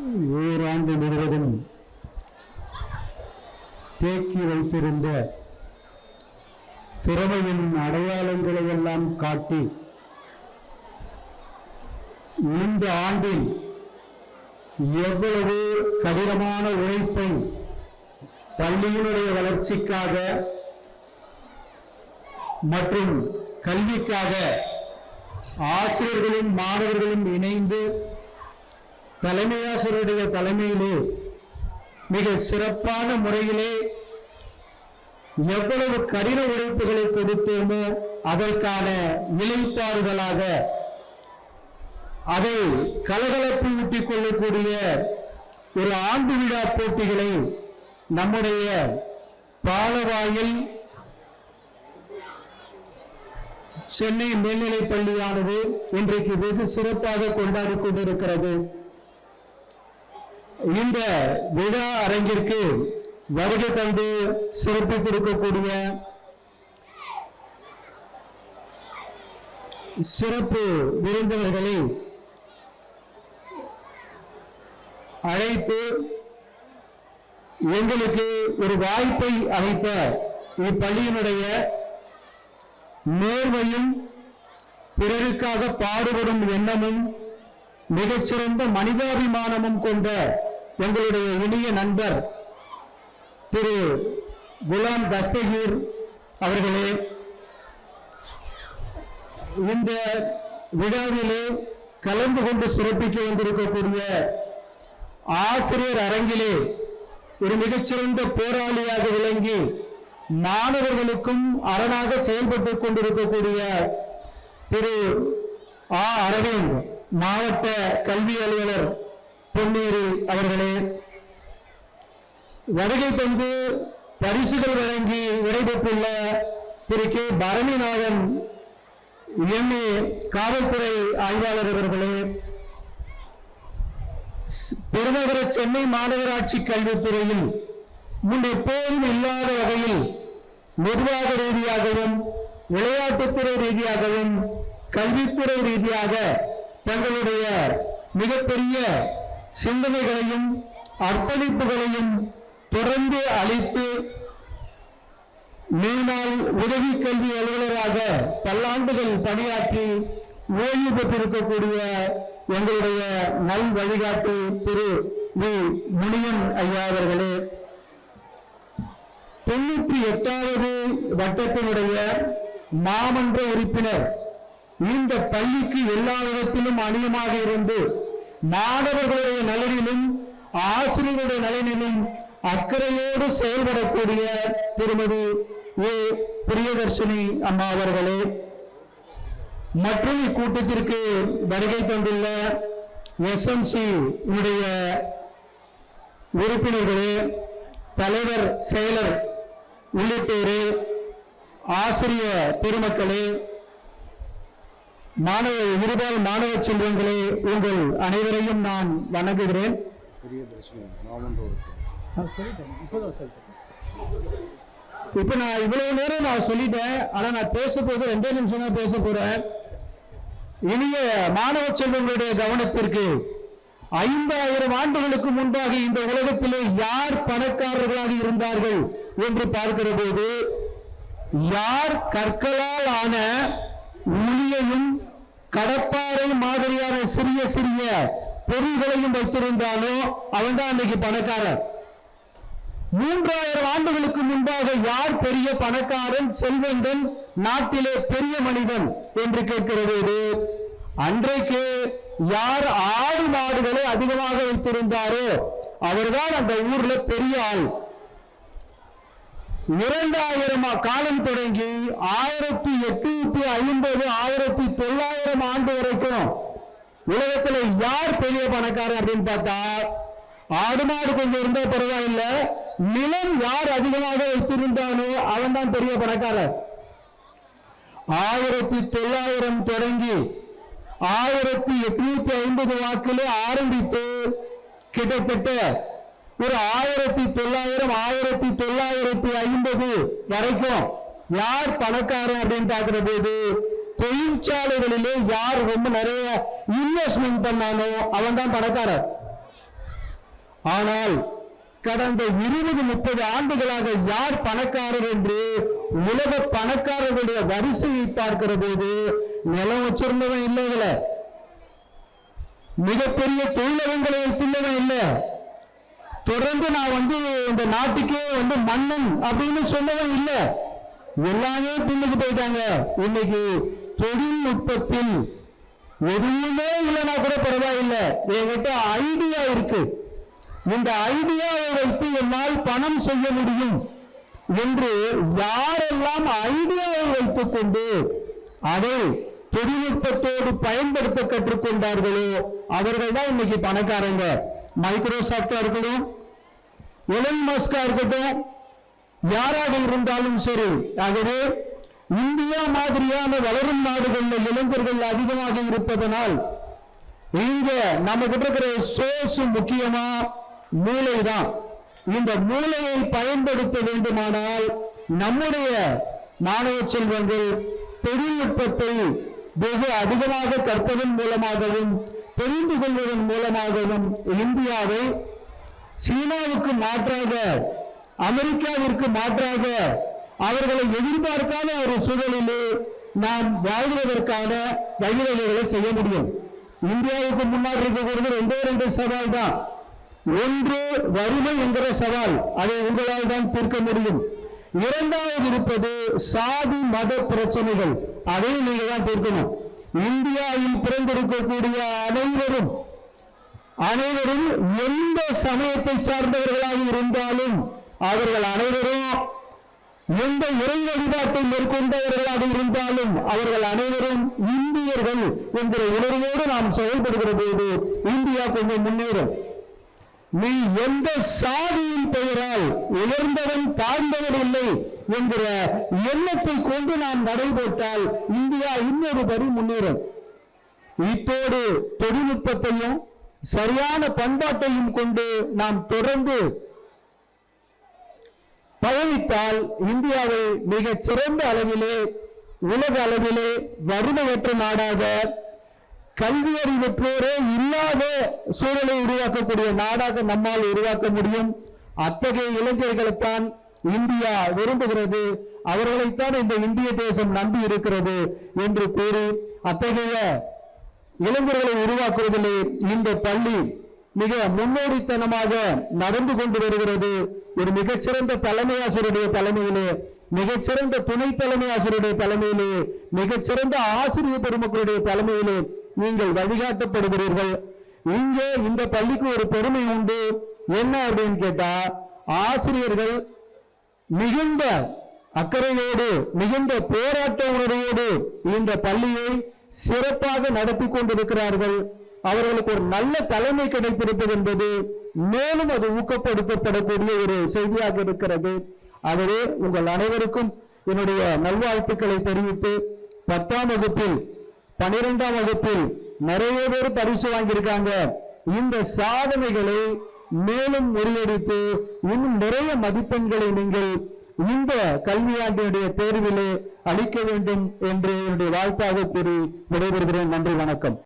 ஓராண்டு முழுவதும் தேக்கி வைத்திருந்த திறமையின் அடையாளங்களை எல்லாம் காட்டி இந்த ஆண்டில் எவ்வளவு கடினமான உழைப்பை பள்ளியினுடைய வளர்ச்சிக்காக மற்றும் கல்விக்காக ஆசிரியர்களும் மாணவர்களும் இணைந்து தலைமை ஆசிரியருடைய தலைமையிலே மிக சிறப்பான முறையிலே எவ்வளவு கடின உழைப்புகளை கொடுத்தோமோ அதற்கான நிலைப்பாடுகளாக அதை கலகலப்பு ஊட்டிக் கொள்ளக்கூடிய ஒரு ஆண்டு விழா போட்டிகளை நம்முடைய பாலவாயில் சென்னை மேல்நிலைப் பள்ளியானது இன்றைக்கு வெகு சிறப்பாக கொண்டாடி கொண்டிருக்கிறது. இந்த விழா அரங்கிற்கு வருகை தந்து சிறப்பு கொடுக்கக்கூடிய சிறப்பு விருந்தினர்களை அழைத்து எங்களுக்கு ஒரு வாய்ப்பை அளித்த இப்பள்ளியினுடைய நேர்மையும் பிறருக்காக பாடுபடும் எண்ணமும் மிகச்சிறந்த மனிதாபிமானமும் கொண்ட எங்களுடைய இனிய நண்பர் திரு குலாம் தஸ்தகீர் அவர்களே, இந்த விழாவிலே கலந்து கொண்டு சிறப்பிக்க வந்திருக்கக்கூடிய ஆசிரியர் அரங்கிலே ஒரு மிகச்சிறந்த போராளியாக விளங்கி மாணவர்களுக்கும் அரணாக செயல்பட்டுக் கொண்டிருக்கக்கூடிய திரு அரவிந்த் மாவட்ட கல்வி அலுவலர் பொன்னேரி அவர்களே, வருகை தந்து பரிசுகள் வழங்கி விடைபெற்றுள்ள திரு கே பரணிநாதன் MA காவல்துறை ஆய்வாளர் அவர்களே, பெருநகர சென்னை மாநகராட்சி கல்வித்துறையில் முன் எப்போதும் இல்லாத வகையில் நிர்வாக ரீதியாகவும் விளையாட்டுத்துறை ரீதியாகவும் கல்வித்துறை ரீதியாக தங்களுடைய மிகப்பெரிய சிந்தனைகளையும் அர்ப்பணிப்புகளையும் தொடர்ந்து அளித்து மேலாள் உதவி கல்வி அலுவலராக பல்லாண்டுகள் பணியாற்றி ஓய்வு பெற்றிருக்கக்கூடிய எங்களுடைய நல் வழிகாட்டு திரு வி முனியன் ஐயா அவர்களே, 98வது வட்டத்தினுடைய மாமன்ற உறுப்பினர், இந்த பள்ளிக்கு எல்லா விதத்திலும் அணியமாக இருந்து மாணவர்களுடைய நலனிலும் ஆசிரியர்களுடைய நலனிலும் அக்கறையோடு செயல்படக்கூடிய திருமதி ஏ பிரியதர்ஷினி அம்மா அவர்களே, மற்றும் இக்கூட்டத்திற்கு வருகை தந்துள்ள SMC உறுப்பினர்களே, தலைவர் செயலர் உள்ளிட்டோரே, ஆசிரியர் பெருமக்களே, இருபால் மாணவ செல்வங்களே, உங்கள் அனைவரையும் நான் வணங்குகிறேன். இப்ப நான் இவ்வளவு நேரம் நான் சொல்லிட்டேன். ஆனா நான் பேச போது 2 நிமிஷம் தான் பேச போறேன். இனிய மாணவ செல்வங்களுடைய கவனத்திற்கு, 5000 ஆண்டுகளுக்கு முன்பாக இந்த உலகத்திலே யார் பணக்காரர்களாக இருந்தார்கள் என்று பார்க்கிற போது, யார் கற்களால் ஆன உளியையும் கடப்பாறை மாதிரியான சிறிய சிறிய பொருள்களையும் வைத்திருந்தாலோ அவன் தான் அன்னைக்கு பணக்காரர். 3000 ஆண்டுகளுக்கு முன்பாக யார் பெரிய பணக்காரன், செல்வந்தன், நாட்டிலே பெரிய மனிதன் என்று கேட்கிற போது, அன்றைக்கு யார் ஆடு மாடுகளை அதிகமாக வைத்திருந்தாரோ அவர்தான் அந்த ஊர்ல பெரிய ஆள். 2000 காலம் தொடங்கி 1850 1900 ஆண்டு வரைக்கும் உலகத்துல யார் பெரிய பணக்காரன் அப்படின்னு பார்த்தா, ஆடு மாடு கொஞ்சம் இருந்தா பரவாயில்ல, நிலம் யார் அதிகமாக வைத்திருந்தானோ அவன் தான் பெரிய பணக்காரர். 1900 தொடங்கி 1850 வாக்கிலே ஆரம்பித்து கிட்டத்தட்ட ஒரு 1900 1950 வரைக்கும் யார் பணக்காரன் அப்படின்னு பார்க்கிற போது, தொழிற்சாலைகளிலே யார் ரொம்ப நிறைய இன்வெஸ்ட்மெண்ட் பண்ணானோ அவன் தான் பணக்காரர். ஆனால் கடந்த 20-30 ஆண்டுகளாக யார் பணக்காரர் என்று உலக பணக்காரர்களுடைய வரிசையை பார்க்கிற போது நிலம் வச்சிருந்தவன் இல்லைங்கள, மிகப்பெரிய தொழிலகங்களை வைத்துள்ளவன் இல்லை, தொடர்ந்து நான் இந்த நாட்டுக்கே மன்னன் அப்படின்னு சொன்னவன் இல்லை, எல்லாமே பின்னுக்கு போயிட்டாங்க. இன்னைக்கு தொழில்நுட்பத்தில் எதுவுமே இல்லைன்னா கூட பரவாயில்லை, என்கிட்ட ஐடியா இருக்கு, இந்த ஐடியாவை வைத்து என்னால் பணம் செய்ய முடியும் என்று யாரெல்லாம் ஐடியாவை வைத்துக் கொண்டு அதை தொழில்நுட்பத்தோடு பயன்படுத்த கற்றுக்கொண்டார்களோ அவர்கள் தான் இன்னைக்கு பணக்காரங்க. மைக்ரோசாப்டா இருக்கட்டும், எலன் மஸ்கா இருக்கட்டும், யாராக இருந்தாலும் சரி. ஆகவே இந்தியா மாதிரியான வளரும் நாடுகளில் இளைஞர்கள் அதிகமாக இருப்பதனால் இங்க நம்ம கிட்ட இருக்கிற சோர்ஸ் முக்கியமா மூளைதான். இந்த மூளையை பயன்படுத்த வேண்டுமானால் நம்முடைய மாணவ செல்வங்கள் தொழில்நுட்பத்தை வெகு அதிகமாக கற்பதன் மூலமாகவும் தெரிந்து கொள்வதன் மூலமாகவும் இந்தியாவை சீனாவுக்கு மாற்றாக, அமெரிக்காவிற்கு மாற்றாக அவர்களை எதிர்பார்க்காத ஒரு சூழலிலே நாம் வாழ்வதற்கான வழிவகைகளை செய்ய முடியும். இந்தியாவுக்கு முன்னாடி இருக்கக்கூடிய 2 சவால் தான். ஒன்று வறுமை என்கிற சவால், அதை உங்களால் தான் தீர்க்க முடியும். இரண்டாவது இருப்பது சாதி மத பிரச்சனைகள், அதையும் நீங்க தான் தீர்க்கணும். இந்தியாவில் பிறந்திருக்கக்கூடிய அனைவரும் எந்த சமயத்தை சார்ந்தவர்களாக இருந்தாலும், அவர்கள் அனைவரும் எந்த இறை வழிபாட்டை மேற்கொண்டவர்களாக இருந்தாலும், அவர்கள் அனைவரும் இந்தியர்கள் என்கிற உணர்வோடு நாம் செயல்படுகிற போது இந்தியா கொஞ்சம் முன்னேறும். நீ எந்த சாதியின் பெயரால் உயர்ந்தவன் தாழ்ந்தவன் இல்லை என்கிற எண்ணத்தை கொண்டு நாம் நடைபோட்டால் இந்தியா இன்னொரு படி முன்னேறும். இப்போது தொழில்நுட்பத்தையும் சரியான பண்பாட்டையும் கொண்டு நாம் தொடர்ந்து பயணித்தால் இந்தியாவை மிகச் சிறந்த அளவிலே, உலக அளவிலே வறுமையற்ற நாடாக, கல்வி அறிவற்றோரே இல்லாத சூழலை உருவாக்கக்கூடிய நாடாக நம்மால் உருவாக்க முடியும். அத்தகைய இளைஞர்களைத்தான் இந்தியா விரும்புகிறது, அவர்களைத்தான் இந்த இந்திய தேசம் நம்பி இருக்கிறது என்று கூறி அத்தகைய இளைஞர்களை உருவாக்குவதிலே இந்த பள்ளி மிக முன்னோடித்தனமாக நடந்து கொண்டு வருகிறது. ஒரு மிகச்சிறந்த தலைமை ஆசிரியருடைய தலைமையிலே, மிகச்சிறந்த துணை தலைமை ஆசிரியருடைய தலைமையிலே, மிகச்சிறந்த ஆசிரியர் பெருமக்களுடைய தலைமையிலே நீங்கள் வழிகாட்டப்படுகிறீர்கள். இங்கே இந்த பள்ளிக்கு ஒரு பெருமை உண்டு. என்ன அப்படின்னு கேட்டா, ஆசிரியர்கள் மிகுந்த அக்கறையோடு, மிகுந்த போராட்ட உணர்வோடு இந்த பள்ளியை சிறப்பாக நடத்தி கொண்டிருக்கிறார்கள். அவர்களுக்கு ஒரு நல்ல தலைமை கிடைத்திருப்பது என்பது மேலும் அது ஊக்கப்படுத்தப்படக்கூடிய ஒரு செய்தியாக இருக்கிறது. ஆகவே உங்கள் அனைவருக்கும் என்னுடைய நல்வாழ்த்துக்களை தெரிவித்து, 10ஆம் வகுப்பில் 12ஆம் வகுப்பில் நிறைய பேர் பரிசு வாங்கியிருக்காங்க. இந்த சாதனைகளை மேலும் முறியடித்து இன்னும் நிறைய மதிப்பெண்களை நீங்கள் இந்த கல்வியாண்டினுடைய தேர்விலே அளிக்க வேண்டும் என்று என்னுடைய வாழ்த்தாக கூறி விடைபெறுகிறேன். நன்றி, வணக்கம்.